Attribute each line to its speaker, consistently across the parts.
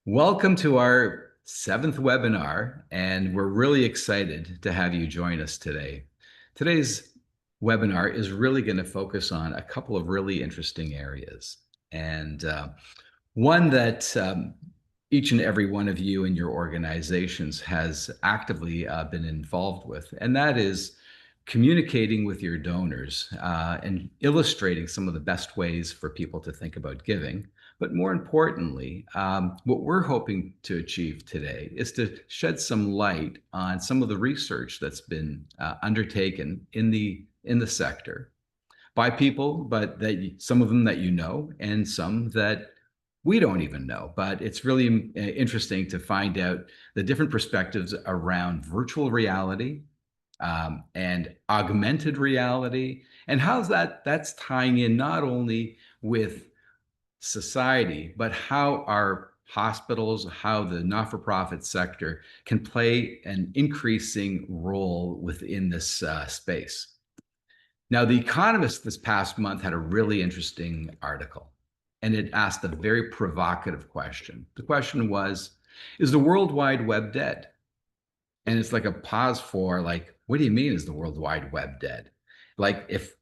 Speaker 1: Welcome to our seventh webinar, and we're really excited to have you join us today. Today's webinar is really going to focus on a couple of really interesting areas, and one that each and every one of you in your organizations has actively been involved with, and that is communicating with your donors and illustrating some of the best ways for people to think about giving. But more importantly, what we're hoping to achieve today is to shed some light on some of the research that's been undertaken in the sector by people, but that some of them that you know, and some that we don't even know. But it's really interesting to find out the different perspectives around virtual reality and augmented reality, and how's that's tying in not only with society, but how our hospitals, how the not-for-profit sector can play an increasing role within this space. Now, The Economist this past month had a really interesting article, and it asked a very provocative question. The question was, is the World Wide Web dead? And it's like a pause for like, what do you mean is the World Wide Web dead? Like if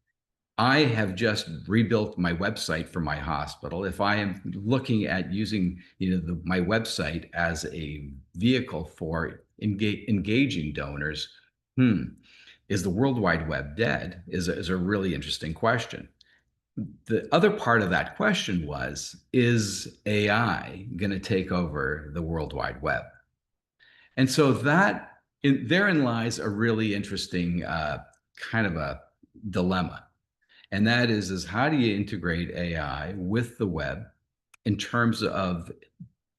Speaker 1: I have just rebuilt my website for my hospital, if I am looking at using my website as a vehicle for engaging donors, is the World Wide Web dead? Is a really interesting question. The other part of that question was, is AI going to take over the World Wide Web? And so therein lies a really interesting kind of a dilemma. And that is how do you integrate AI with the web in terms of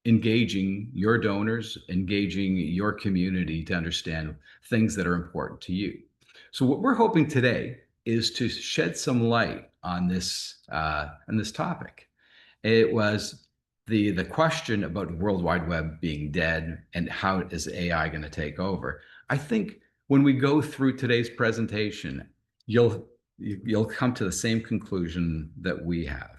Speaker 1: engaging your donors, engaging your community to understand things that are important to you? So what we're hoping today is to shed some light on this topic. It was the question about World Wide Web being dead and how is AI going to take over. I think when we go through today's presentation, you'll come to the same conclusion that we have.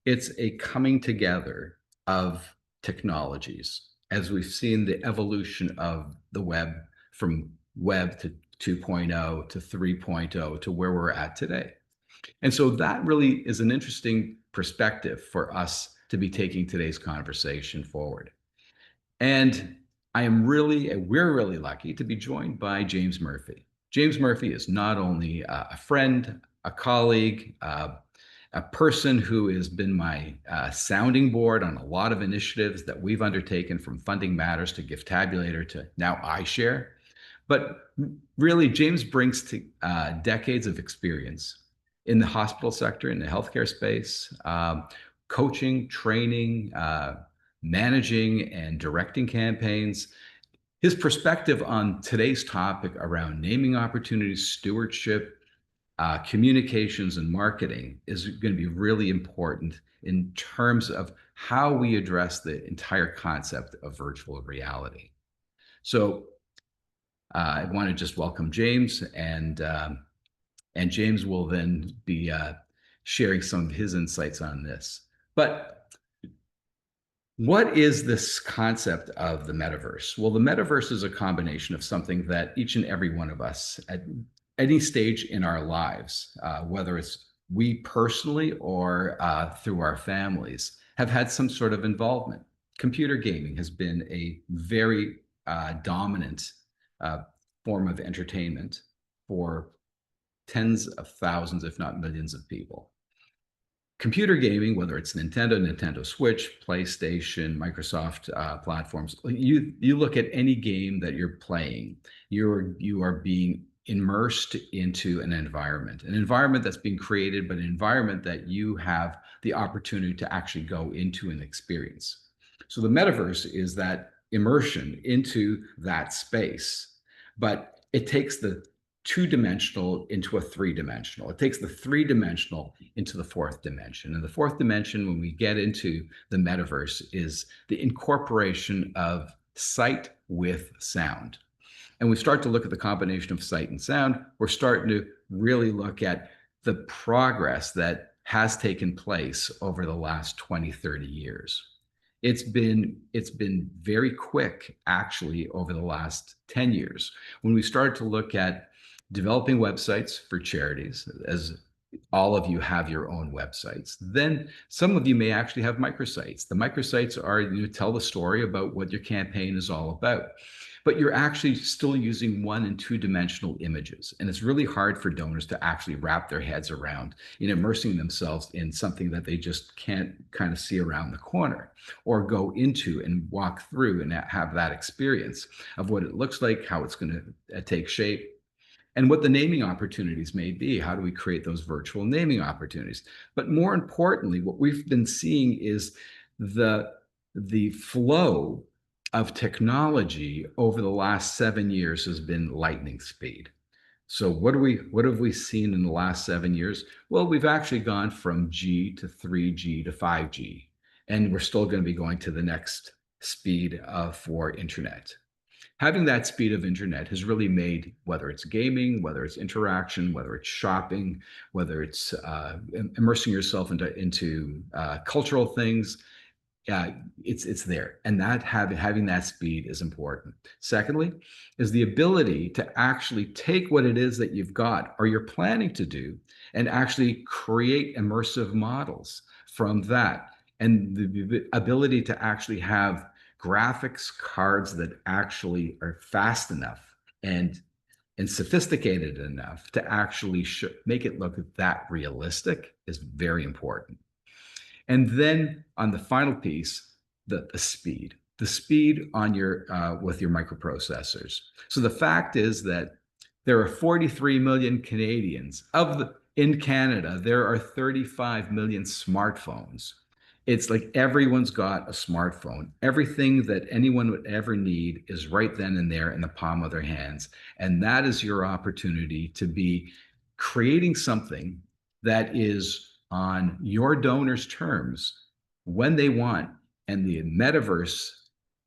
Speaker 1: It's a coming together of technologies as we've seen the evolution of the web from web to 2.0 to 3.0 to where we're at today. And so that really is an interesting perspective for us to be taking today's conversation forward. And we're really lucky to be joined by James Murphy. James Murphy is not only a friend, a colleague, a person who has been my sounding board on a lot of initiatives that we've undertaken, from Funding Matters to Giftabulator to now iShare. But really, James brings to decades of experience in the hospital sector, in the healthcare space, coaching, training, managing and directing campaigns. His perspective on today's topic around naming opportunities, stewardship, communications, and marketing is going to be really important in terms of how we address the entire concept of virtual reality. So I want to just welcome James, and James will then be sharing some of his insights on this. But what is this concept of the metaverse? Well, the metaverse is a combination of something that each and every one of us at any stage in our lives, whether it's we personally or through our families, have had some sort of involvement. Computer gaming has been a very dominant form of entertainment for tens of thousands, if not millions of people. Computer gaming, whether it's Nintendo Switch, PlayStation, Microsoft platforms, you look at any game that you're playing, you are being immersed into an environment that's being created, but an environment that you have the opportunity to actually go into and experience. So the metaverse is that immersion into that space, but it takes the two-dimensional into a three-dimensional. It takes the three-dimensional into the fourth dimension. And the fourth dimension, when we get into the metaverse, is the incorporation of sight with sound. And we start to look at the combination of sight and sound. We're starting to really look at the progress that has taken place over the last 20, 30 years. It's been very quick, actually, over the last 10 years. When we started to look at developing websites for charities, as all of you have your own websites, then some of you may actually have microsites. The microsites are, you tell the story about what your campaign is all about, but you're actually still using one and two-dimensional images. And it's really hard for donors to actually wrap their heads around in immersing themselves in something that they just can't kind of see around the corner or go into and walk through and have that experience of what it looks like, how it's going to take shape, and what the naming opportunities may be. How do we create those virtual naming opportunities? But more importantly, what we've been seeing is the flow of technology over the last 7 years has been lightning speed. So what have we seen in the last 7 years? Well, we've actually gone from G to 3G to 5G, and we're still going to be going to the next speed for internet. Having that speed of internet has really made, whether it's gaming, whether it's interaction, whether it's shopping, whether it's immersing yourself into cultural things, it's there, and that having that speed is important. Secondly, is the ability to actually take what it is that you've got or you're planning to do and actually create immersive models from that, and the ability to actually have graphics cards that actually are fast enough and sophisticated enough to actually make it look that realistic is very important. And then on the final piece, the speed on your with your microprocessors. So the fact is that there are 43 million Canadians. In Canada, there are 35 million smartphones. It's like everyone's got a smartphone. Everything that anyone would ever need is right then and there in the palm of their hands. And that is your opportunity to be creating something that is on your donors' terms when they want. And the metaverse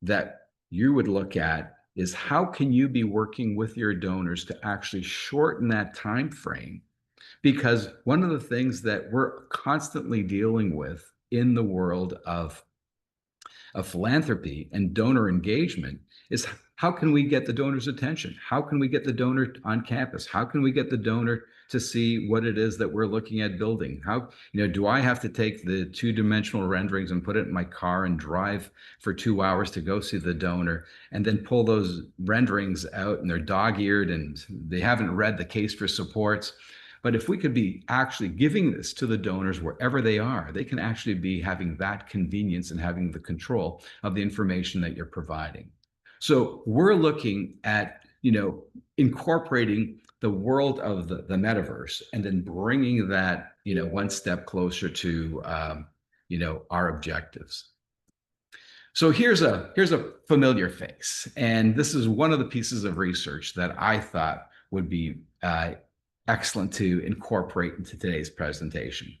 Speaker 1: that you would look at is how can you be working with your donors to actually shorten that time frame? Because one of the things that we're constantly dealing with in the world of philanthropy and donor engagement is, how can we get the donor's attention? How can we get the donor on campus? How can we get the donor to see what it is that we're looking at building? How, do I have to take the two-dimensional renderings and put it in my car and drive for 2 hours to go see the donor and then pull those renderings out and they're dog-eared and they haven't read the case for supports? But if we could be actually giving this to the donors wherever they are, they can actually be having that convenience and having the control of the information that you're providing. So we're looking at, incorporating the world of the metaverse and then bringing that, one step closer to, our objectives. So here's a familiar face, and this is one of the pieces of research that I thought would be excellent to incorporate into today's presentation.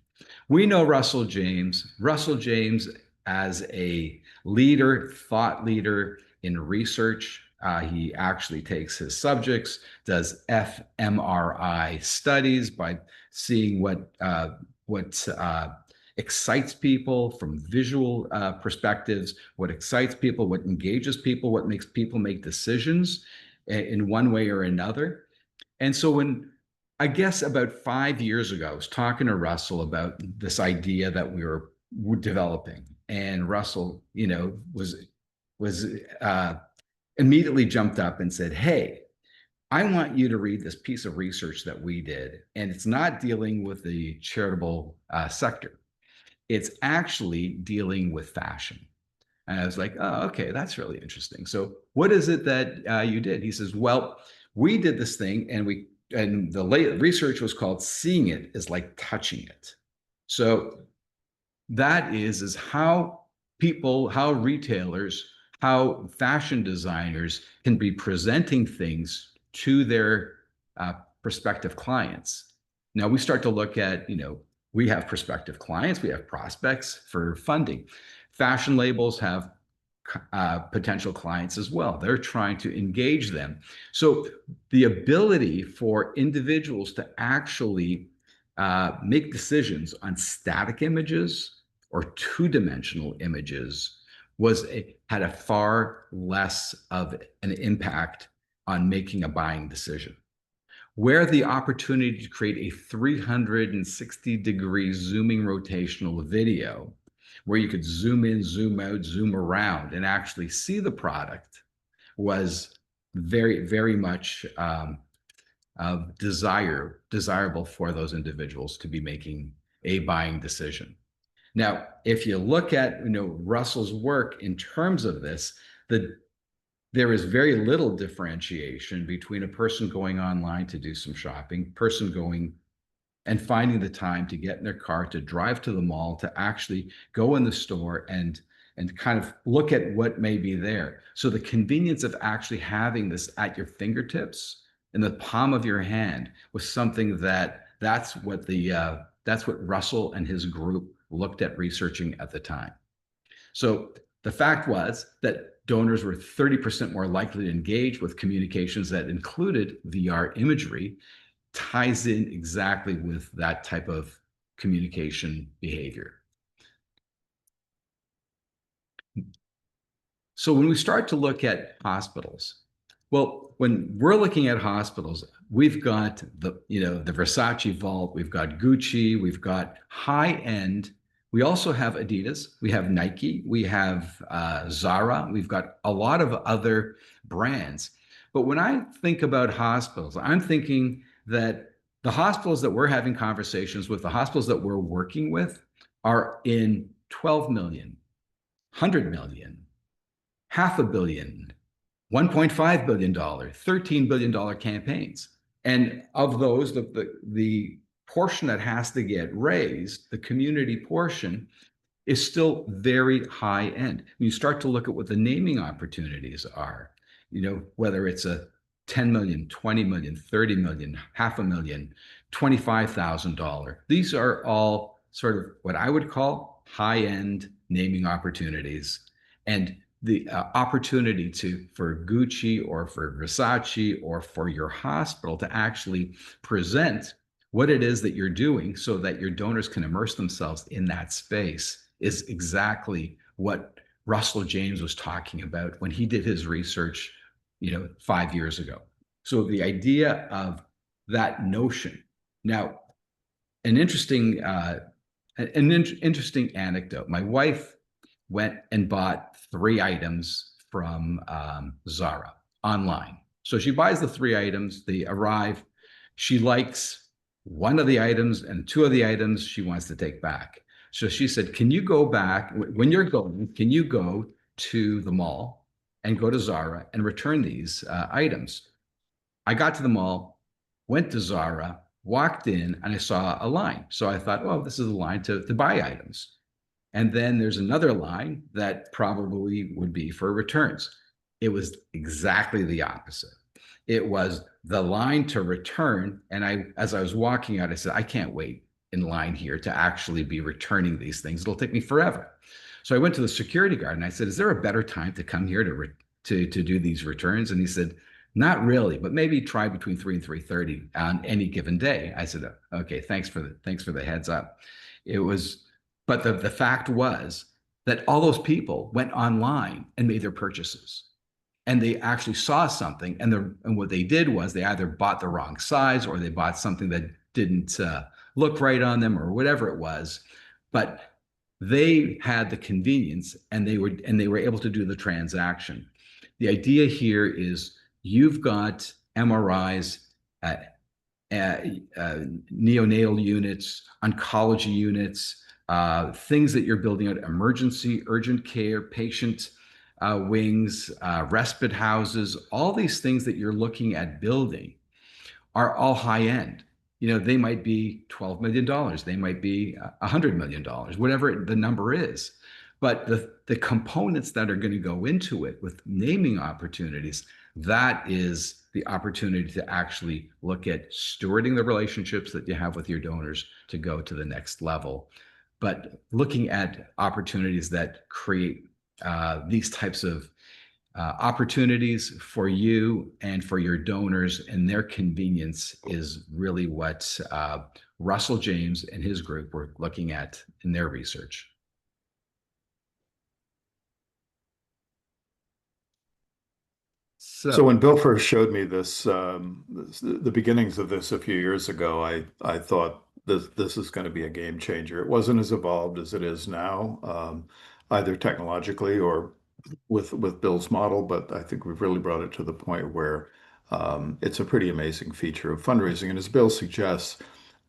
Speaker 1: We know Russell James. Russell James, as a leader, thought leader in research, he actually takes his subjects, does fMRI studies by seeing what excites people from visual perspectives, what excites people, what engages people, what makes people make decisions in one way or another. And so when I guess about 5 years ago, I was talking to Russell about this idea that we were developing, and Russell, was immediately jumped up and said, "Hey, I want you to read this piece of research that we did, and it's not dealing with the charitable sector. It's actually dealing with fashion." And I was like, "Oh, okay, that's really interesting. So what is it that you did?" He says, "Well, we did this thing, and the research was called Seeing It is Like Touching It." So that is how people, how retailers, how fashion designers can be presenting things to their prospective clients. Now we start to look at, we have prospective clients, we have prospects for funding. Fashion labels have potential clients as well. They're trying to engage them. So the ability for individuals to actually make decisions on static images or two-dimensional images had a far less of an impact on making a buying decision. Where the opportunity to create a 360-degree zooming rotational video, where you could zoom in, zoom out, zoom around, and actually see the product, was very, very much desirable for those individuals to be making a buying decision. Now, if you look at Russell's work in terms of this, there is very little differentiation between a person going online to do some shopping, person going and finding the time to get in their car, to drive to the mall, to actually go in the store and kind of look at what may be there. So the convenience of actually having this at your fingertips, in the palm of your hand, was something that's what Russell and his group looked at researching at the time. So the fact was that donors were 30% more likely to engage with communications that included VR imagery, ties in exactly with that type of communication behavior. So when we start to look at hospitals, well, when we're looking at hospitals, we've got the Versace vault, we've got Gucci, we've got high end. We also have Adidas, we have Nike, we have Zara, we've got a lot of other brands. But when I think about hospitals, I'm thinking that the hospitals that we're having conversations with, the hospitals that we're working with, are in 12 million, 100 million, $500 million, $1.5 billion, $13 billion campaigns. And of those, the portion that has to get raised, the community portion, is still very high end. When you start to look at what the naming opportunities are, whether it's a 10 million, 20 million, 30 million, $500,000, $25,000. These are all sort of what I would call high-end naming opportunities. And the opportunity for Gucci or for Versace or for your hospital to actually present what it is that you're doing so that your donors can immerse themselves in that space is exactly what Russell James was talking about when he did his research 5 years ago. So the idea of that notion. Now, an interesting anecdote. My wife went and bought 3 items from Zara online. So she buys the 3 items, they arrive. She likes one of the items, and 2 of the items she wants to take back. So she said, can you go back, when you're going, can you go to the mall and go to Zara and return these items? I got to the mall, went to Zara, walked in, and I saw a line. So I thought, well, this is a line to buy items. And then there's another line that probably would be for returns. It was exactly the opposite. It was the line to return. And as I was walking out, I said, I can't wait in line here to actually be returning these things. It'll take me forever. So I went to the security guard and I said, is there a better time to come here to do these returns? And he said, not really, but maybe try between 3 and 3:30 on any given day. I said, okay, thanks for the heads up. But the fact was that all those people went online and made their purchases. And they actually saw something, and what they did was they either bought the wrong size or they bought something that didn't look right on them or whatever it was. But they had the convenience, and they were able to do the transaction. The idea here is you've got MRIs, neonatal units, oncology units, things that you're building out, emergency, urgent care, patient wings, respite houses, all these things that you're looking at building are all high end. They might be $12 million. They might be $100 million, whatever the number is. But the components that are going to go into it with naming opportunities, that is the opportunity to actually look at stewarding the relationships that you have with your donors to go to the next level. But looking at opportunities that create these types of opportunities for you and for your donors and their convenience is really what Russell James and his group were looking at in their research.
Speaker 2: So
Speaker 1: So
Speaker 2: when Bill first showed me the beginnings of this a few years ago, I thought this is going to be a game changer. It wasn't as evolved as it is now, either technologically or with Bill's model, but I think we've really brought it to the point where it's a pretty amazing feature of fundraising. And as Bill suggests,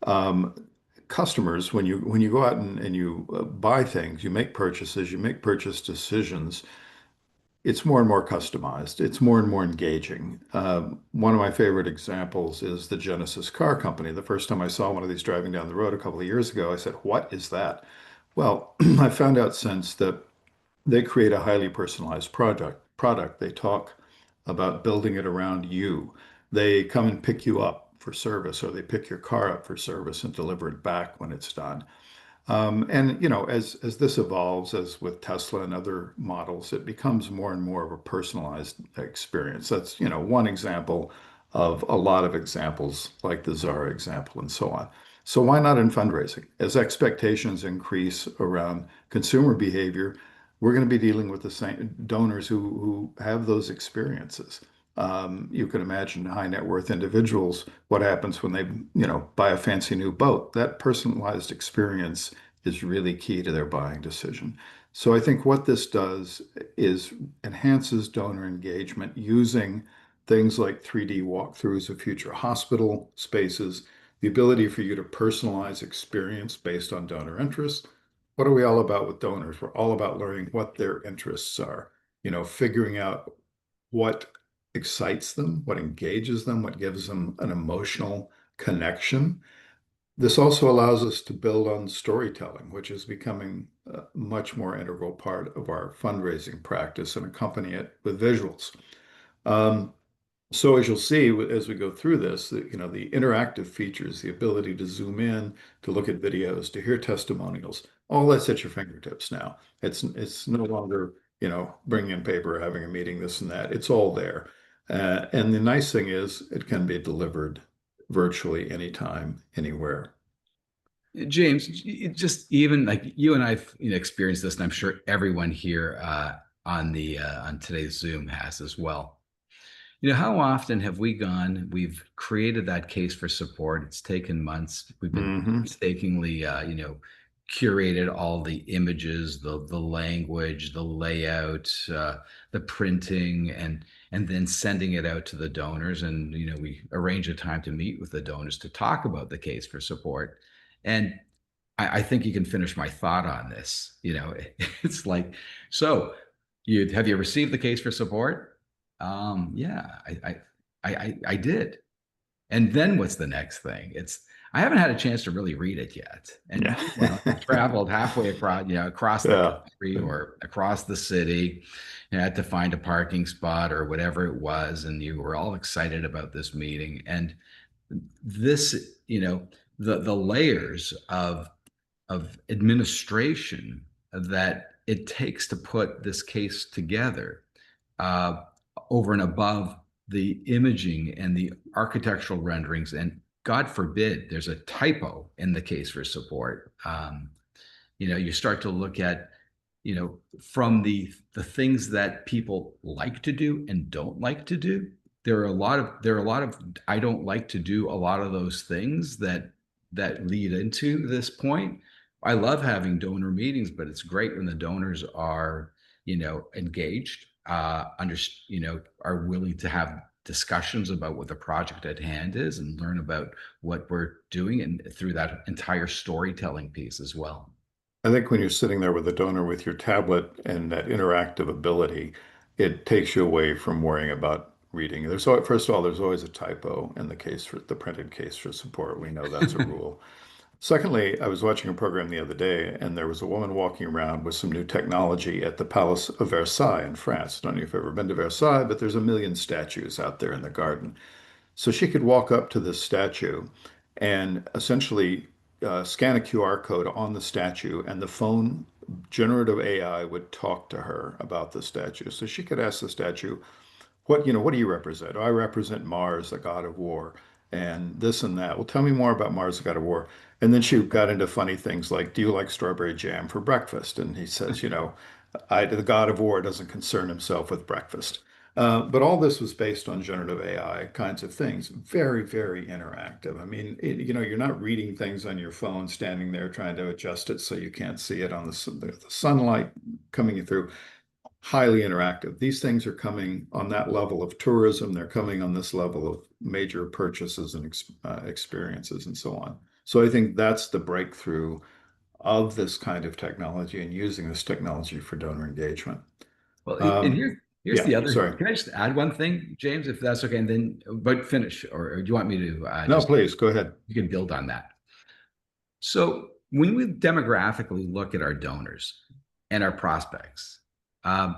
Speaker 2: um, customers, when you go out and you buy things, you make purchases, you make purchase decisions, it's more and more customized. It's more and more engaging. One of my favorite examples is the Genesis Car Company. The first time I saw one of these driving down the road a couple of years ago, I said, "What is that?" Well, I found out since that they create a highly personalized product. They talk about building it around you. They come and pick you up for service, or they pick your car up for service and deliver it back when it's done. And as this evolves, as with Tesla and other models, it becomes more and more of a personalized experience. That's, one example of a lot of examples, like the Zara example and so on. So why not in fundraising? As expectations increase around consumer behavior, we're going to be dealing with the same donors who have those experiences. You can imagine high net worth individuals, what happens when they, buy a fancy new boat. That personalized experience is really key to their buying decision. So I think what this does is enhances donor engagement using things like 3D walkthroughs of future hospital spaces, the ability for you to personalize experience based on donor interests. What are we all about with donors? We're all about learning what their interests are, figuring out what excites them, what engages them, what gives them an emotional connection. This also allows us to build on storytelling, which is becoming a much more integral part of our fundraising practice, and accompany it with visuals. Um, so as you'll see as we go through this, the interactive features, the ability to zoom in, to look at videos, to hear testimonials, all that's at your fingertips now. It's no longer, bringing in paper, having a meeting, this and that. It's all there. And the nice thing is it can be delivered virtually anytime, anywhere.
Speaker 1: James, just even like you and I've experienced this, and I'm sure everyone here on today's Zoom has as well. How often have we gone, we've created that case for support. It's taken months. We've been
Speaker 2: Hmm.
Speaker 1: painstakingly, curated all the images, the language, the layout, the printing, and then sending it out to the donors. And, we arrange a time to meet with the donors to talk about the case for support. And I think you can finish my thought on this. It's like, so have you received the case for support? Yeah, I did. And then what's the next thing? I haven't had a chance to really read it yet. And
Speaker 2: Yeah.
Speaker 1: meanwhile, you traveled halfway across the
Speaker 2: Yeah.
Speaker 1: country or across the city, had to find a parking spot or whatever it was, and you were all excited about this meeting. And this, the layers of administration that it takes to put this case together, uh, over and above the imaging and the architectural renderings. And God forbid there's a typo in the case for support. You start to look at, from the things that people like to do and don't like to do. There are a lot of I don't like to do a lot of those things that lead into this point. I love having donor meetings, but it's great when the donors are, engaged, are willing to have discussions about what the project at hand is and learn about what we're doing, and through that entire storytelling piece as well.
Speaker 2: I think when you're sitting there with a donor with your tablet and that interactive ability, it takes you away from worrying about reading. First of all, there's always a typo in the case for the printed case for support. We know that's a rule. Secondly, I was watching a program the other day, and there was a woman walking around with some new technology at the Palace of Versailles in France. I don't know if you've ever been to Versailles, but there's a million statues out there in the garden. So she could walk up to this statue and essentially scan a QR code on the statue, and the phone generative AI would talk to her about the statue. So she could ask the statue, what do you represent? Oh, I represent Mars, the god of war, and this and that. Well, tell me more about Mars, the god of war. And then she got into funny things like, do you like strawberry jam for breakfast? And he says, the god of war doesn't concern himself with breakfast. But all this was based on generative AI kinds of things. Very, very interactive. I mean, you're not reading things on your phone, standing there trying to adjust it so you can't see it on the sunlight coming through. Highly interactive. These things are coming on that level of tourism. They're coming on this level of major purchases and experiences and so on. So I think that's the breakthrough of this kind of technology and using this technology for donor engagement.
Speaker 1: Well, and
Speaker 2: Um,
Speaker 1: here's
Speaker 2: yeah,
Speaker 1: the other.
Speaker 2: sorry.
Speaker 1: Can I just add one thing, James, if that's okay, and then but finish, or do you want me to
Speaker 2: No,
Speaker 1: just
Speaker 2: please go ahead.
Speaker 1: you can build on that? So when we demographically look at our donors and our prospects, um,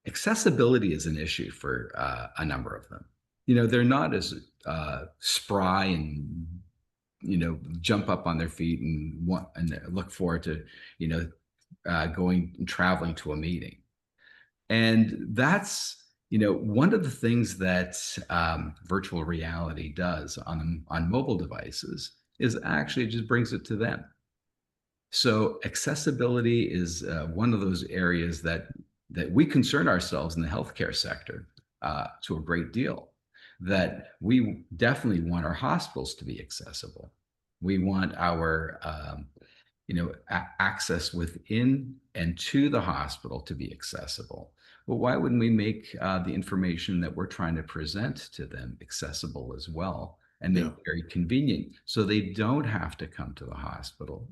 Speaker 1: accessibility is an issue for a number of them. They're not as spry and jump up on their feet and want and look forward to you know going and traveling to a meeting. And that's one of the things that virtual reality does on mobile devices is actually it just brings it to them. So accessibility is one of those areas that we concern ourselves in the healthcare sector to a great deal. That we definitely want our hospitals to be accessible. We want our access within and to the hospital to be accessible. Well, why wouldn't we make the information that we're trying to present to them accessible as well and make
Speaker 2: Yeah.
Speaker 1: it very convenient so they don't have to come to the hospital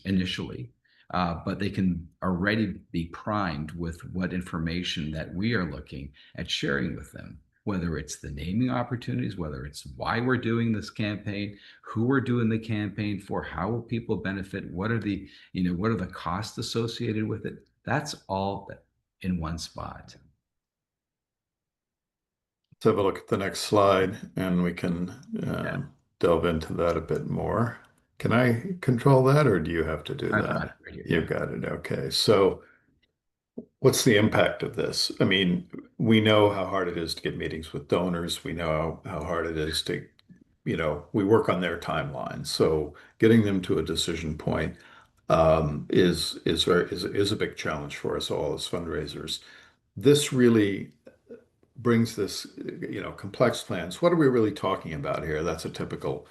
Speaker 1: initially, but they can already be primed with what information that we are looking at sharing with them, whether it's the naming opportunities, whether it's why we're doing this campaign, who we're doing the campaign for, how will people benefit, what are the costs associated with it. That's all in one spot.
Speaker 2: Let's have a look at the next slide and we can
Speaker 1: Yeah,
Speaker 2: delve into that a bit more. Can I control that or do you have to do
Speaker 1: I've got
Speaker 2: that?
Speaker 1: it right here.
Speaker 2: You've
Speaker 1: Yeah.
Speaker 2: got it. Okay. So what's the impact of this? I mean, we know how hard it is to get meetings with donors. We know how hard it is to, we work on their timeline. So getting them to a decision point is a big challenge for us all as fundraisers. This really brings this, complex plans. What are we really talking about here? That's a typical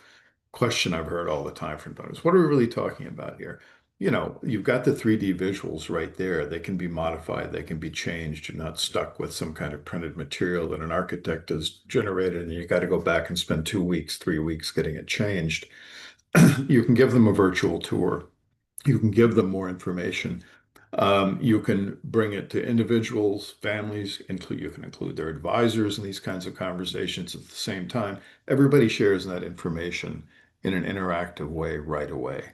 Speaker 2: question I've heard all the time from donors. What are we really talking about here? You've got the 3D visuals right there. They can be modified, they can be changed. You're not stuck with some kind of printed material that an architect has generated and you got to go back and spend 2 weeks, 3 weeks getting it changed. You can give them a virtual tour. You can give them more information. You can bring it to individuals, families, you can include their advisors in these kinds of conversations at the same time. Everybody shares that information in an interactive way right away.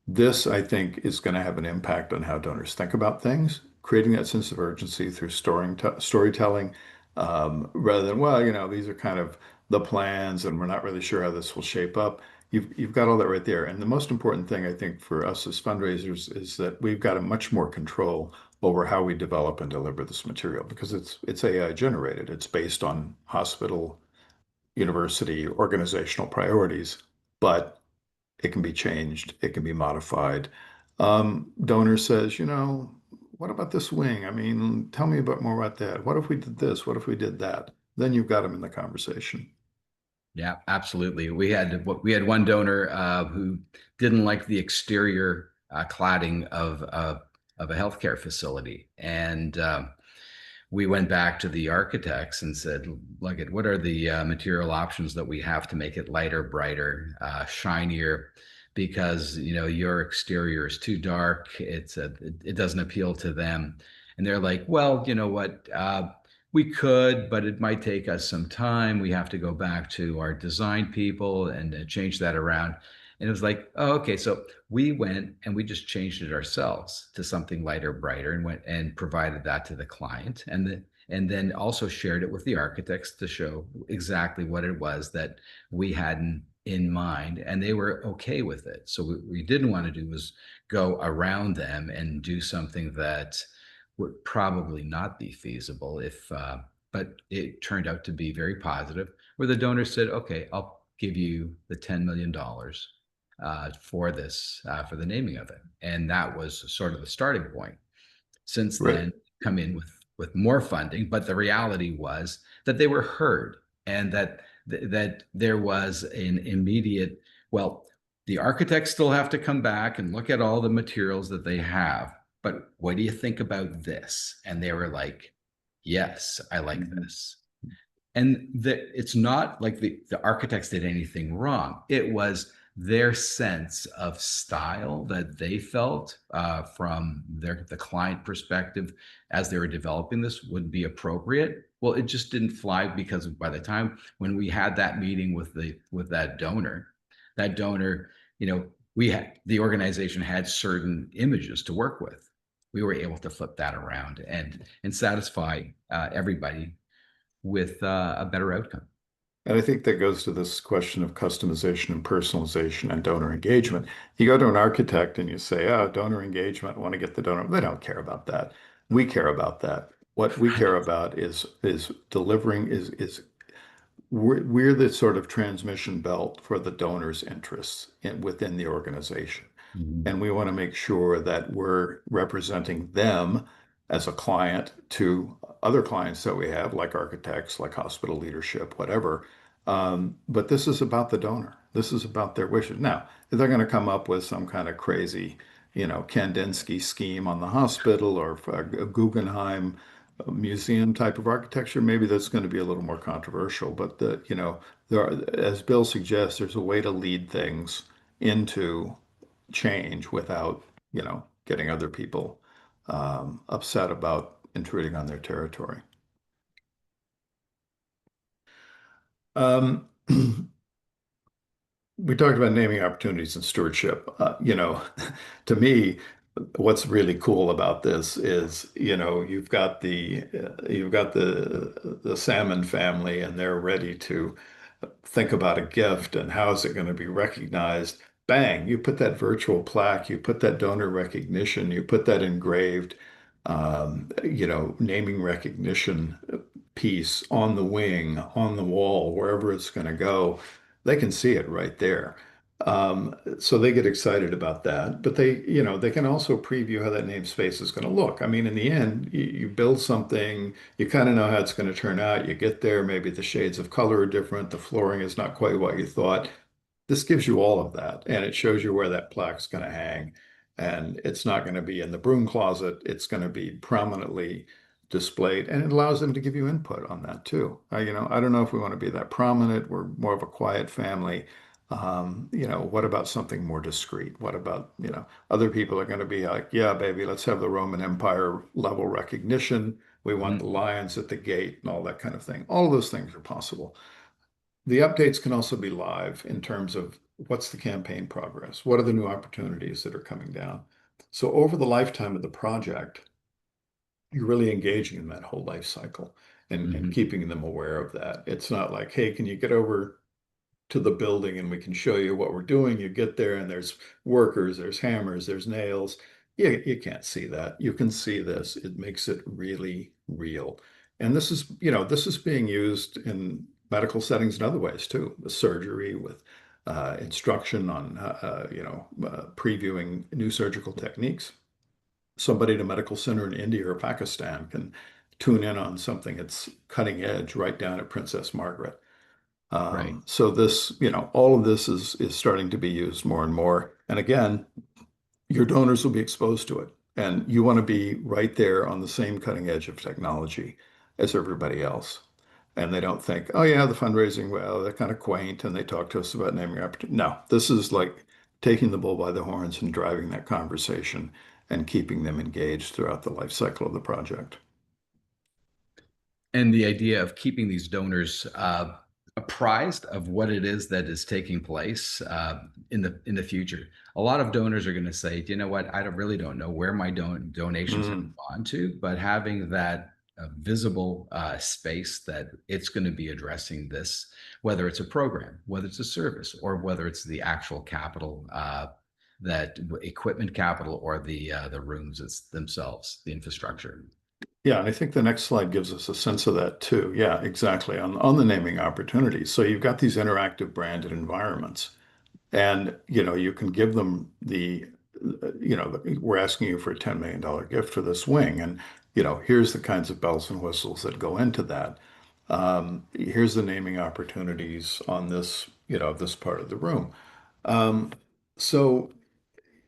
Speaker 2: This, I think, is going to have an impact on how donors think about things, creating that sense of urgency through storytelling, rather than, well, these are kind of the plans, and we're not really sure how this will shape up. You've got all that right there. And the most important thing, I think, for us as fundraisers is that we've got a much more control over how we develop and deliver this material because it's AI generated. It's based on hospital, university, organizational priorities, but it can be changed, it can be modified. Donor says, what about this wing? I mean, tell me a bit more about that. What if we did this? What if we did that? Then you've got them in the conversation.
Speaker 1: Yeah, absolutely. We had one donor who didn't like the exterior cladding of a healthcare facility, and we went back to the architects and said, "Look at what are the material options that we have to make it lighter, brighter, shinier." Because your exterior is too dark, it doesn't appeal to them, and they're like, "Well, you know what? We could, but it might take us some time. We have to go back to our design people and change that around." And it was like, oh, okay. So we went and we just changed it ourselves to something lighter, brighter, and went and provided that to the client, and then also shared it with the architects to show exactly what it was that we had in mind, and they were okay with it. So what we didn't want to do was go around them and do something that would probably not be feasible but it turned out to be very positive where the donor said, okay, I'll give you the $10 million for this for the naming of it, and that was sort of the starting point. Since
Speaker 2: Right.
Speaker 1: then, come in with with more funding, but the reality was that they were heard, and that there was an immediate, well, the architects still have to come back and look at all the materials that they have, but what do you think about this? And they were like, yes, I like
Speaker 2: Mhm.
Speaker 1: this. And that it's not like the architects did anything wrong. It was their sense of style that they felt from the client perspective as they were developing this would be appropriate. Well, it just didn't fly because by the time when we had that meeting with that donor, we had the organization had certain images to work with. We were able to flip that around and satisfy everybody with a better outcome.
Speaker 2: And I think that goes to this question of customization and personalization and donor engagement. You go to an architect and you say, oh, donor engagement, I want to get the donor. They don't care about that. We care about that. What we care about is delivering is we're the sort of transmission belt for the donor's interests within the organization.
Speaker 1: Mhm.
Speaker 2: And we want to make sure that we're representing them as a client to other clients that we have, like architects, like hospital leadership, whatever. But this is about the donor. This is about their wishes. Now, if they're going to come up with some kind of crazy, Kandinsky scheme on the hospital or a Guggenheim museum type of architecture, maybe that's going to be a little more controversial. But there are, as Bill suggests, there's a way to lead things into change without, getting other people upset about intruding on their territory. Um, we talked about naming opportunities and stewardship. To me, what's really cool about this is, you've got the salmon family, and they're ready to think about a gift and how is it going to be recognized. Bang, you put that virtual plaque, you put that donor recognition, you put that engraved, naming recognition piece on the wing, on the wall, wherever it's going to go. They can see it right there. So they get excited about that, but they can also preview how that namespace is going to look. I mean, in the end, you build something, you kind of know how it's going to turn out. You get there, maybe the shades of color are different, the flooring is not quite what you thought. This gives you all of that, and it shows you where that plaque's going to hang. And it's not going to be in the broom closet. It's going to be prominently displayed, and it allows them to give you input on that too. I don't know if we want to be that prominent. We're more of a quiet family. What about something more discreet? What about, other people are going to be like, yeah, baby, let's have the Roman Empire level recognition. We want the
Speaker 1: Mhm.
Speaker 2: lions at the gate and all that kind of thing. All of those things are possible. The updates can also be live in terms of what's the campaign progress? What are the new opportunities that are coming down? So over the lifetime of the project, you're really engaging in that whole life cycle and
Speaker 1: Mhm.
Speaker 2: keeping them aware of that. It's not like, hey, can you get over to the building and we can show you what we're doing? You get there and there's workers, there's hammers, there's nails. You can't see that. You can see this. It makes it really real. And this is being used in medical settings in other ways too, with surgery, with instruction on, previewing new surgical techniques. Somebody at a medical center in India or Pakistan can tune in on something that's cutting edge right down at Princess Margaret.
Speaker 1: Right.
Speaker 2: So this, all of this is starting to be used more and more. And again, your donors will be exposed to it, and you want to be right there on the same cutting edge of technology as everybody else. And they don't think, oh yeah, the fundraising, well, they're kind of quaint, and they talk to us about naming opportunity. No, this is like taking the bull by the horns and driving that conversation and keeping them engaged throughout the life cycle of the project.
Speaker 1: And the idea of keeping these donors apprised of what it is that is taking place in the future. A lot of donors are going to say, you know what, really don't know where my donations have
Speaker 2: Mm.
Speaker 1: gone to, but having that visible space that it's going to be addressing this, whether it's a program, whether it's a service, or whether it's the actual capital, that equipment capital, or the rooms themselves, the infrastructure.
Speaker 2: Yeah, and I think the next slide gives us a sense of that too. Yeah, exactly. On the naming opportunities. So you've got these interactive branded environments, and you can give them we're asking you for a $10 million gift for this wing, and here's the kinds of bells and whistles that go into that. Here's the naming opportunities on this, this part of the room. Um, so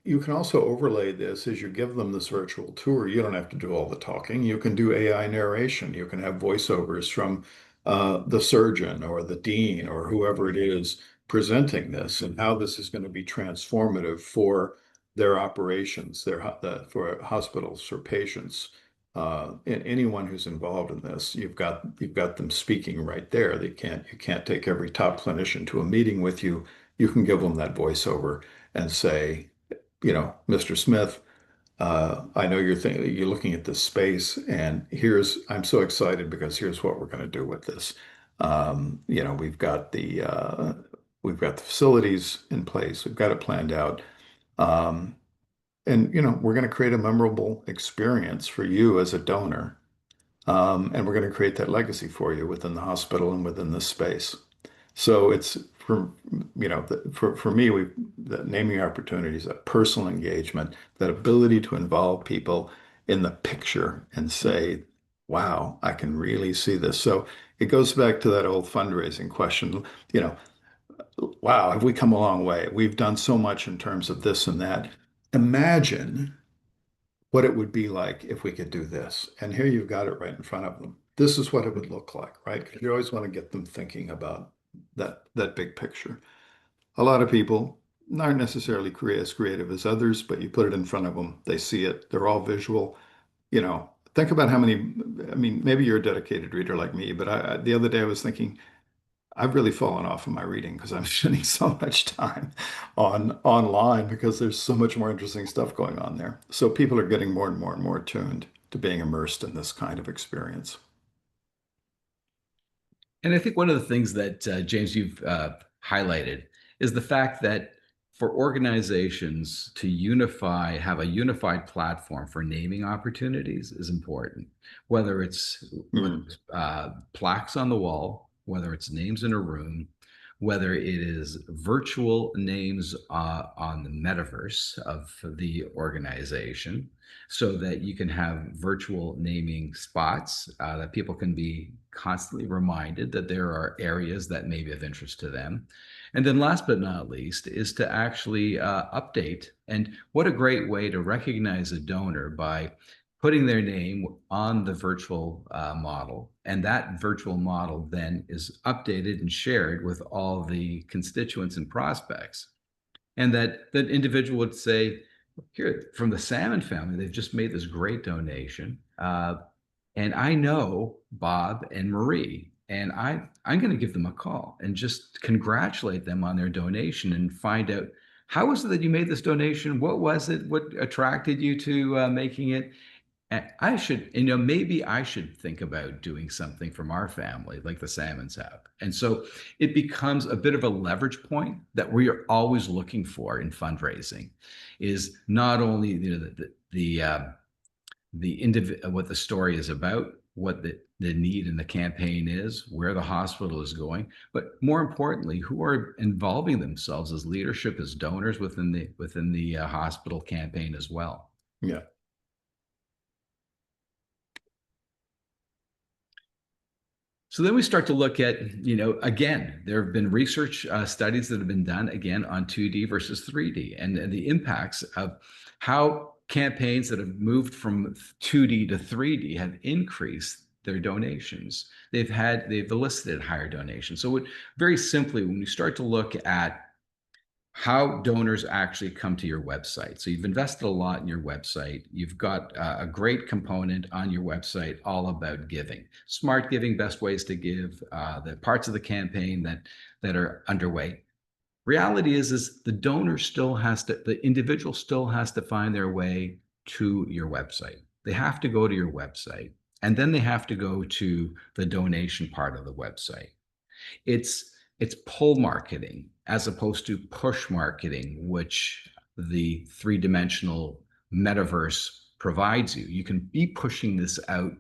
Speaker 2: you can also overlay this as you give them this virtual tour. You don't have to do all the talking. You can do AI narration. You can have voiceovers from the surgeon or the dean or whoever it is presenting this and how this is going to be transformative for their operations, for hospitals, for patients, and anyone who's involved in this. You've got them speaking right there. You can't take every top clinician to a meeting with you. You can give them that voiceover and say, Mr. Smith, I know you're looking at this space, and I'm so excited because here's what we're going to do with this. We've got the facilities in place. We've got it planned out. Um, and we're going to create a memorable experience for you as a donor. And we're going to create that legacy for you within the hospital and within this space. So it's for me, that naming opportunities, that personal engagement, that ability to involve people in the picture and say, wow, I can really see this. So it goes back to that old fundraising question, you know, wow, have we come a long way? We've done so much in terms of this and that. Imagine what it would be like if we could do this. And here you've got it right in front of them. This is what it would look like, right? Because you always want to get them thinking about that big picture. A lot of people aren't necessarily as creative as others, but you put it in front of them, they see it, they're all visual. Think about how many, I mean, maybe you're a dedicated reader like me, but the other day I was thinking, I've really fallen off of my reading because I'm spending so much time online because there's so much more interesting stuff going on there. So people are getting more and more and more attuned to being immersed in this kind of experience.
Speaker 1: And I think one of the things that, James, you've highlighted is the fact that for organizations to have a unified platform for naming opportunities is important. Whether
Speaker 2: Mm,
Speaker 1: it's plaques on the wall, whether it's names in a room, whether it is virtual names on the metaverse of the organization, so that you can have virtual naming spots that people can be constantly reminded that there are areas that may be of interest to them. And then last but not least is to actually update. And what a great way to recognize a donor by putting their name on the virtual model. And that virtual model then is updated and shared with all the constituents and prospects. And that individual would say, here, from the Salmon family, they've just made this great donation. And I know Bob and Marie, and I'm going to give them a call and just congratulate them on their donation and find out how was it that you made this donation? What was it? What attracted you to making it? And I should, maybe I should think about doing something from our family, like the Salmons have. And so it becomes a bit of a leverage point that we are always looking for in fundraising, is not only what the story is about, what the need in the campaign is, where the hospital is going, but more importantly, who are involving themselves as leadership, as donors within the hospital campaign as well.
Speaker 2: yeah.
Speaker 1: So then we start to look at, again, there have been research studies that have been done again on 2D versus 3D and the impacts of how campaigns that have moved from 2D to 3D have increased their donations. They've elicited higher donations. So very simply, when you start to look at how donors actually come to your website. So you've invested a lot in your website. You've got a great component on your website all about giving, smart giving, best ways to give, the parts of the campaign that are underway. Reality is the individual still has to find their way to your website. They have to go to your website, and then they have to go to the donation part of the website. It's pull marketing as opposed to push marketing, which the three-dimensional metaverse provides you. You can be pushing this out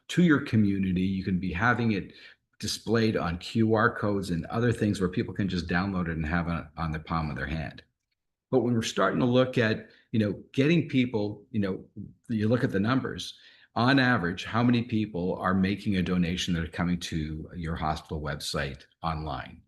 Speaker 1: to your community. You can be having it displayed on QR codes and other things where people can just download it and have it on the palm of their hand. But when we're starting to look at, getting people, you look at the numbers. on average, how many people are making a donation that are coming to your hospital website online?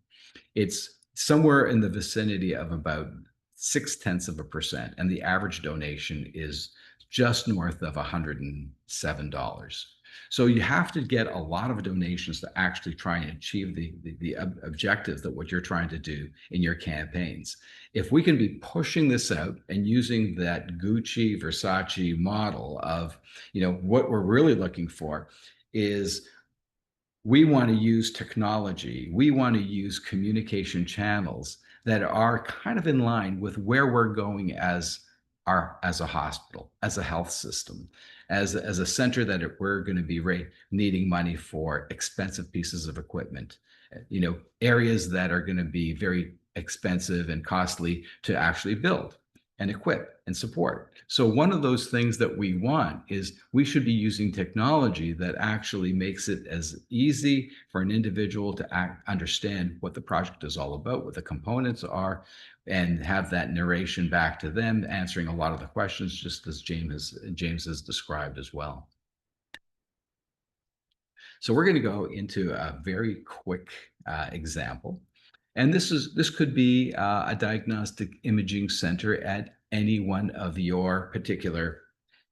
Speaker 1: It's somewhere in the vicinity of about 0.6%, and the average donation is just north of $107. So you have to get a lot of donations to actually try and achieve the objectives that what you're trying to do in your campaigns. If we can be pushing this out and using that Gucci, Versace model of, what we're really looking for is we want to use technology. We want to use communication channels that are kind of in line with where we're going as a hospital, as a health system, as a center that we're going to be needing money for expensive pieces of equipment, areas that are going to be very expensive and costly to actually build and equip and support. So one of those things that we want is we should be using technology that actually makes it as easy for an individual to understand what the project is all about, what the components are, and have that narration back to them, answering a lot of the questions, just as James has described as well. So we're going to go into a very quick example. And this could be a diagnostic imaging center at any one of your particular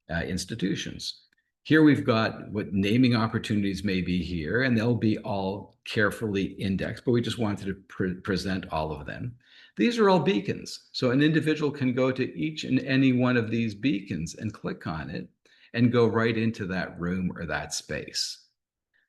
Speaker 1: institutions. Here we've got what naming opportunities may be here, and they'll be all carefully indexed, but we just wanted to present all of them. These are all beacons. So an individual can go to each and any one of these beacons and click on it and go right into that room or that space.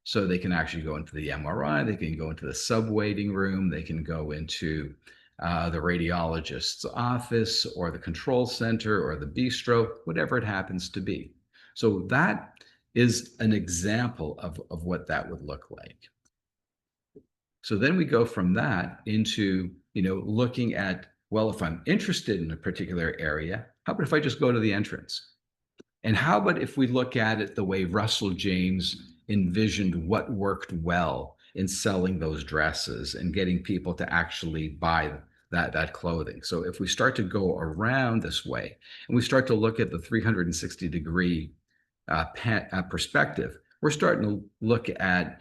Speaker 1: So they can actually go into the MRI, they can go into the sub-waiting room, they can go into the radiologist's office or the control center or the bistro, whatever it happens to be. So that is an example of what that would look like. So then we go from that into, looking at, well, if I'm interested in a particular area, how about if I just go to the entrance? And how about if we look at it the way Russell James envisioned what worked well in selling those dresses and getting people to actually buy that clothing? So if we start to go around this way and we start to look at the 360-degree perspective, we're starting to look at,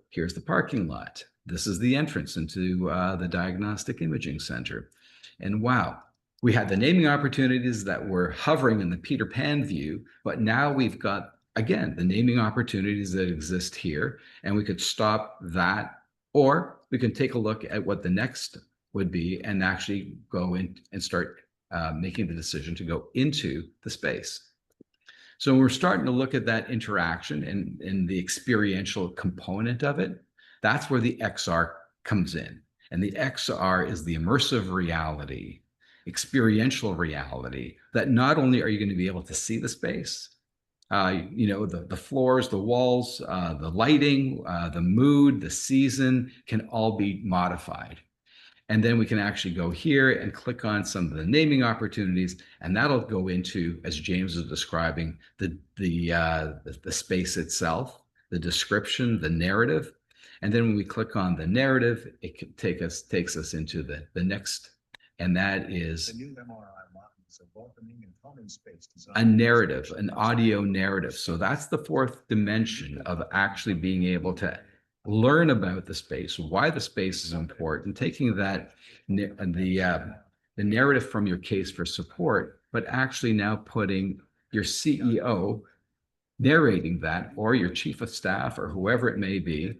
Speaker 1: here's the parking lot. This is the entrance into the diagnostic imaging center. And wow, we had the naming opportunities that were hovering in the Peter Pan view, but now we've got, again, the naming opportunities that exist here, and we could stop that, or we can take a look at what the next would be and actually go in and start making the decision to go into the space. So we're starting to look at that interaction and the experiential component of it. That's where the XR comes in. And the XR is the immersive reality, experiential reality, that not only are you going to be able to see the space, the floors, the walls, the lighting, the mood, the season can all be modified. And then we can actually go here and click on some of the naming opportunities, and that'll go into, as James is describing, the space itself, the description, the narrative. And then when we click on the narrative, it can takes us into the next, and that is the new MRI model is a welcoming and calming space design. A narrative, an audio narrative. So that's the fourth dimension of actually being able to learn about the space, why the space is important, taking that the narrative from your case for support, but actually now putting your CEO narrating that, or your chief of staff, or whoever it may be.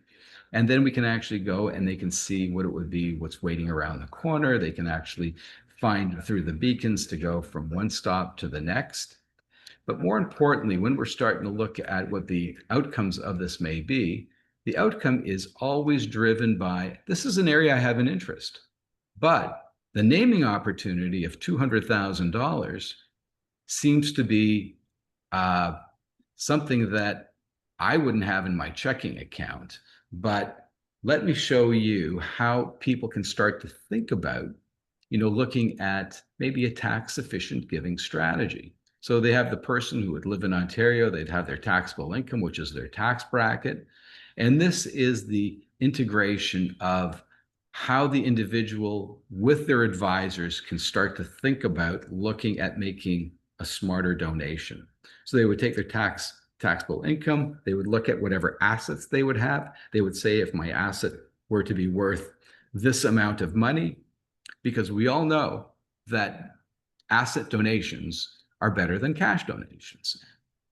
Speaker 1: And then we can actually go and they can see what it would be, what's waiting around the corner. They can actually find through the beacons to go from one stop to the next. But more importantly, when we're starting to look at what the outcomes of this may be, the outcome is always driven by, this is an area I have an interest, but the naming opportunity of $200,000 seems to be something that I wouldn't have in my checking account. But let me show you how people can start to think about, looking at maybe a tax efficient giving strategy. So they have the person who would live in Ontario, they'd have their taxable income, which is their tax bracket. And this is the integration of how the individual with their advisors can start to think about looking at making a smarter donation. So they would take their taxable income. They would look at whatever assets they would have. They would say, if my asset were to be worth this amount of money, because we all know that asset donations are better than cash donations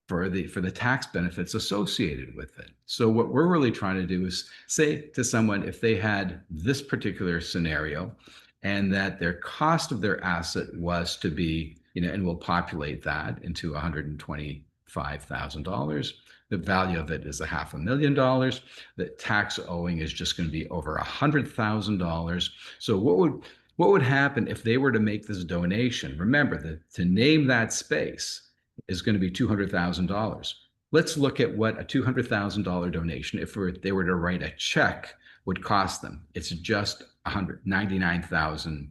Speaker 1: for the tax benefits associated with it. So what we're really trying to do is say to someone, if they had this particular scenario and that their cost of their asset was to be, and we'll populate that into $125,000. The value of it is $500,000. The tax owing is just going to be over $100,000. So what would happen if they were to make this donation? Remember that to name that space is going to be $200,000. Let's look at what a $200,000 donation, if they were to write a check, would cost them. It's just $199,000,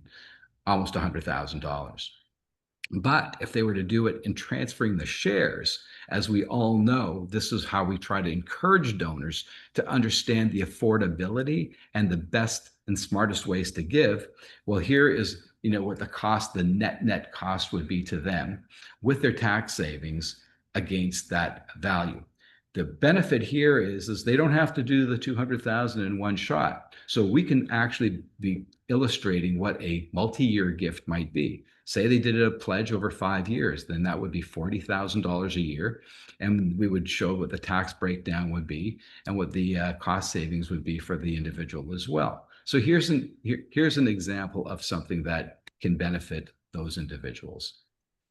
Speaker 1: almost $100,000. But if they were to do it in transferring the shares, as we all know, this is how we try to encourage donors to understand the affordability and the best and smartest ways to give. Well, here is what the net cost would be to them with their tax savings against that value. The benefit here is they don't have to do the 200,000 in one shot. So we can actually be illustrating what a multi-year gift might be. Say they did a pledge over 5 years, then that would be $40,000 a year. And we would show what the tax breakdown would be and what the cost savings would be for the individual as well. So here's an example of something that can benefit those individuals.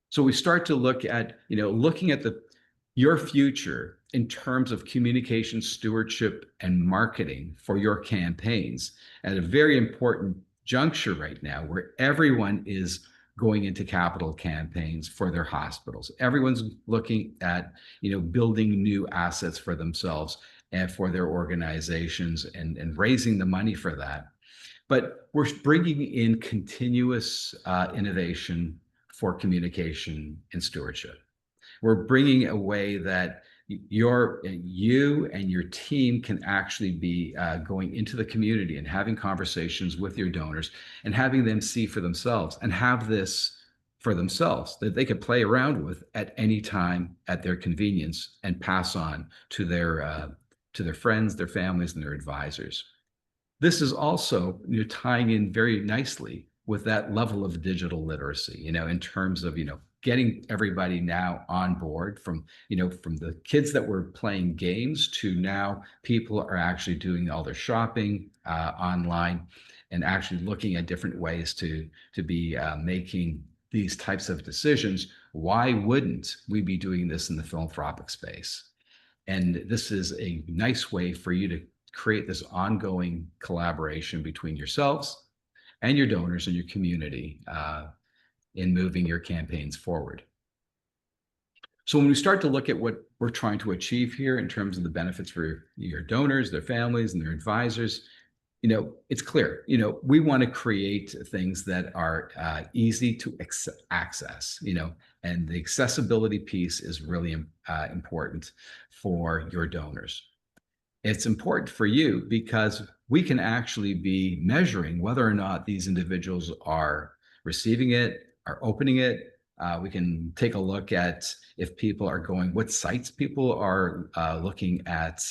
Speaker 1: So we start to look at, looking at your future in terms of communication, stewardship, and marketing for your campaigns at a very important juncture right now where everyone is going into capital campaigns for their hospitals. Everyone's looking at, building new assets for themselves and for their organizations and raising the money for that. But we're bringing in continuous innovation for communication and stewardship. We're bringing a way that you and your team can actually be going into the community and having conversations with your donors and having them see for themselves and have this for themselves that they could play around with at any time at their convenience and pass on to their friends, their families, and their advisors. This is also tying in very nicely with that level of digital literacy, in terms of, getting everybody now on board from the kids that were playing games to now people are actually doing all their shopping online and actually looking at different ways to be making these types of decisions. Why wouldn't we be doing this in the philanthropic space? And this is a nice way for you to create this ongoing collaboration between yourselves and your donors and your community in moving your campaigns forward. So when we start to look at what we're trying to achieve here in terms of the benefits for your donors, their families, and their advisors, it's clear. We want to create things that are easy to access, and the accessibility piece is really important for your donors. It's important for you because we can actually be measuring whether or not these individuals are receiving it, are opening it. We can take a look at if people are going, what sites people are looking at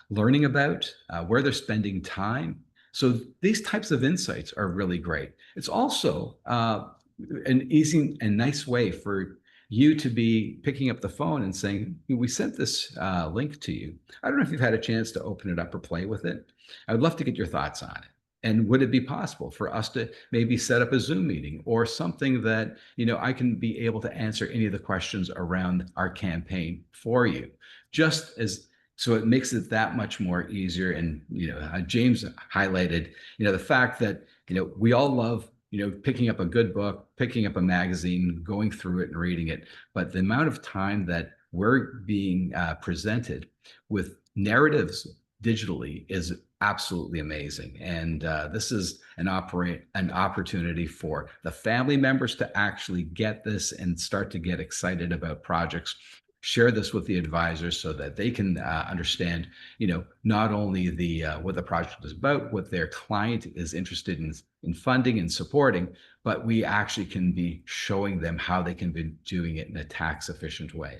Speaker 1: learning about, where they're spending time. So these types of insights are really great. It's also an easy and nice way for you to be picking up the phone and saying, we sent this link to you. I don't know if you've had a chance to open it up or play with it. I would love to get your thoughts on it. And would it be possible for us to maybe set up a Zoom meeting or something that, I can be able to answer any of the questions around our campaign for you, so it makes it that much more easier. And, James highlighted, the fact that, we all love, picking up a good book, picking up a magazine, going through it and reading it. But the amount of time that we're being presented with narratives digitally is absolutely amazing. And this is an opportunity for the family members to actually get this and start to get excited about projects. Share this with the advisors so that they can understand, not only what the project is about, what their client is interested in funding and supporting, but we actually can be showing them how they can be doing it in a tax efficient way.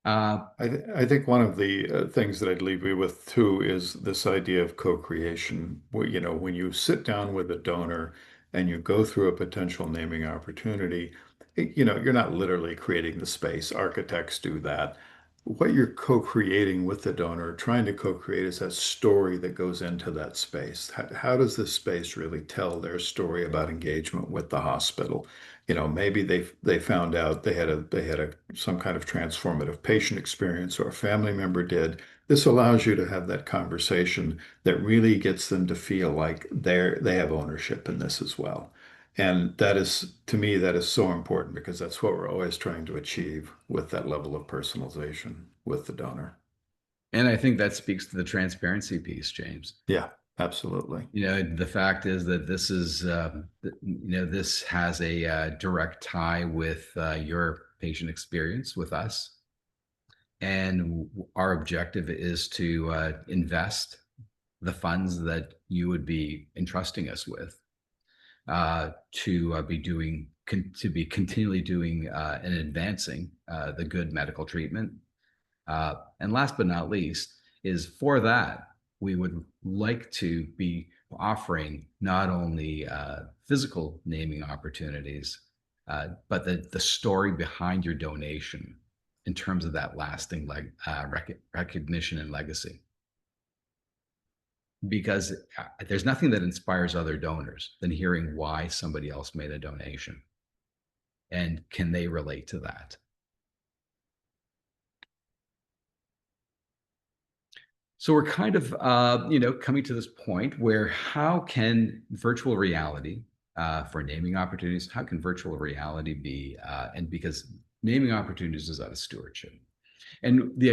Speaker 1: Uh,
Speaker 2: I think one of the things that I'd leave you with too is this idea of co-creation. Where, you know, when you sit down with a donor and you go through a potential naming opportunity, you know, you're not literally creating the space. Architects do that. What you're co-creating with the donor, trying to co-create, is that story that goes into that space. How does this space really tell their story about engagement with the hospital? You know, maybe they found out they had a some kind of transformative patient experience, or a family member did. This allows you to have that conversation that really gets them to feel like they have ownership in this as well. And that is, to me, that is so important, because that's what we're always trying to achieve with that level of personalization with the donor.
Speaker 1: and I think that speaks to the transparency piece, James.
Speaker 2: Yeah, absolutely.
Speaker 1: The fact is that this has a direct tie with your patient experience with us. And our objective is to invest the funds that you would be entrusting us with to be continually doing and advancing the good medical treatment. And last but not least, is for that, we would like to be offering not only physical naming opportunities, but the story behind your donation in terms of that lasting recognition and legacy. Because there's nothing that inspires other donors than hearing why somebody else made a donation. And can they relate to that? So we're kind of, coming to this point where how can virtual reality for naming opportunities, how can virtual reality be, and because naming opportunities is out of stewardship. And the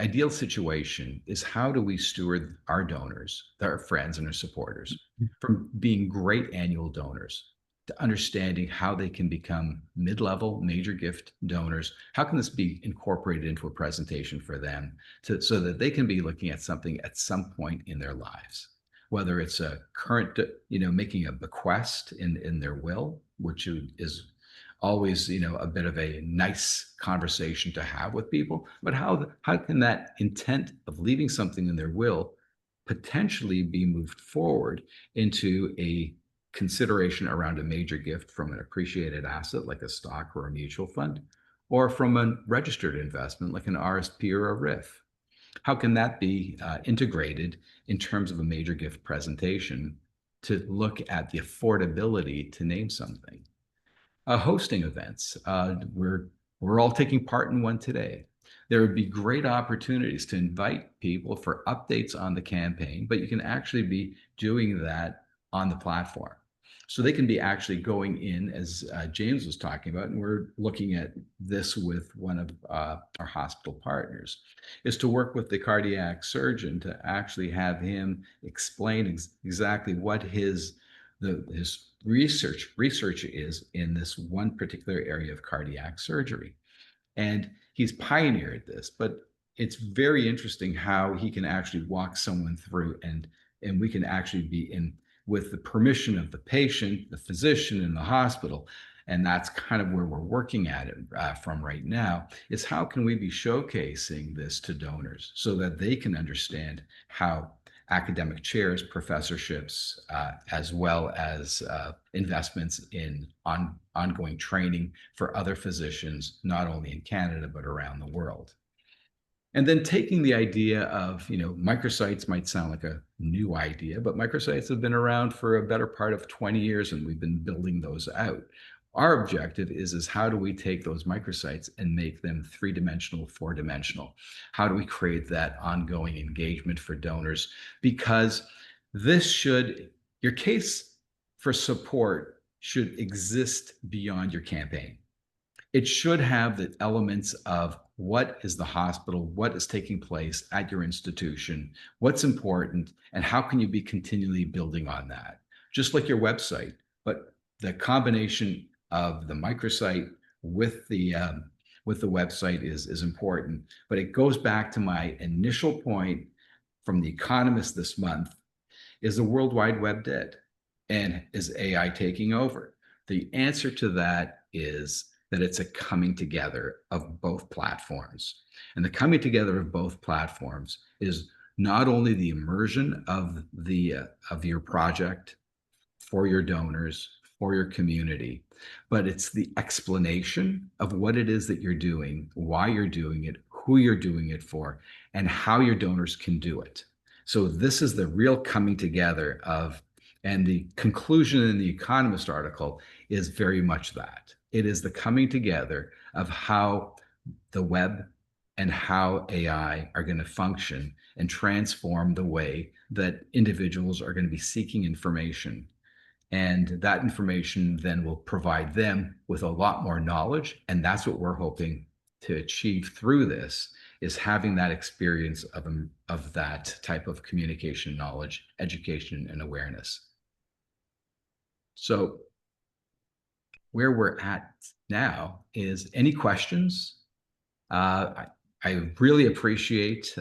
Speaker 1: ideal situation is how do we steward our donors, our friends and our supporters, from being great annual donors to understanding how they can become mid-level major gift donors. How can this be incorporated into a presentation for them so that they can be looking at something at some point in their lives, whether it's a current, making a bequest in their will, which is always a bit of a nice conversation to have with people, but how can that intent of leaving something in their will potentially be moved forward into a consideration around a major gift from an appreciated asset like a stock or a mutual fund, or from a registered investment like an RSP or a RIF? How can that be integrated in terms of a major gift presentation to look at the affordability to name something? Hosting events. We're all taking part in one today. There would be great opportunities to invite people for updates on the campaign, but you can actually be doing that on the platform. So they can be actually going in, as James was talking about, and we're looking at this with one of our hospital partners, is to work with the cardiac surgeon to actually have him explain exactly what his research is in this one particular area of cardiac surgery. And he's pioneered this, but it's very interesting how he can actually walk someone through, and we can actually be in with the permission of the patient, the physician, and the hospital. And that's kind of where we're working at it from right now, is how can we be showcasing this to donors so that they can understand how academic chairs, professorships, as well as investments in ongoing training for other physicians, not only in Canada, but around the world. And then taking the idea of, microsites might sound like a new idea, but microsites have been around for a better part of 20 years, and we've been building those out. Our objective is how do we take those microsites and make them three-dimensional, four-dimensional? How do we create that ongoing engagement for donors? Because your case for support should exist beyond your campaign. It should have the elements of what is the hospital, what is taking place at your institution, what's important, and how can you be continually building on that? Just like your website, but the combination of the microsite with the website is important. But it goes back to my initial point from The Economist this month: is the World Wide Web dead? And is AI taking over? The answer to that is that it's a coming together of both platforms. And the coming together of both platforms is not only the immersion of your project for your donors, for your community, but it's the explanation of what it is that you're doing, why you're doing it, who you're doing it for, and how your donors can do it. So this is the real coming together of, and the conclusion in the Economist article is very much that. It is the coming together of how the web and how AI are going to function and transform the way that individuals are going to be seeking information, and that information then will provide them with a lot more knowledge. And that's what we're hoping to achieve through this, is having that experience of that type of communication, knowledge, education, and awareness. So where we're at now is any questions. I really appreciate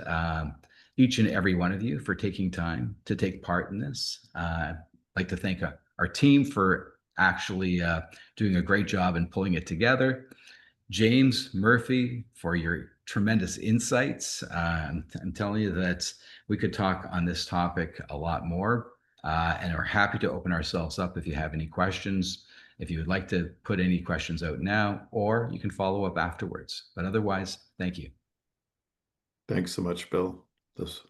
Speaker 1: each and every one of you for taking time to take part in this. I'd like to thank our team for actually doing a great job in pulling it together. James Murphy, for your tremendous insights. I'm telling you that we could talk on this topic a lot more, and are happy to open ourselves up if you have any questions. If you would like to put any questions out now, or you can follow up afterwards. But otherwise, thank you.
Speaker 2: Thanks so much, Bill. This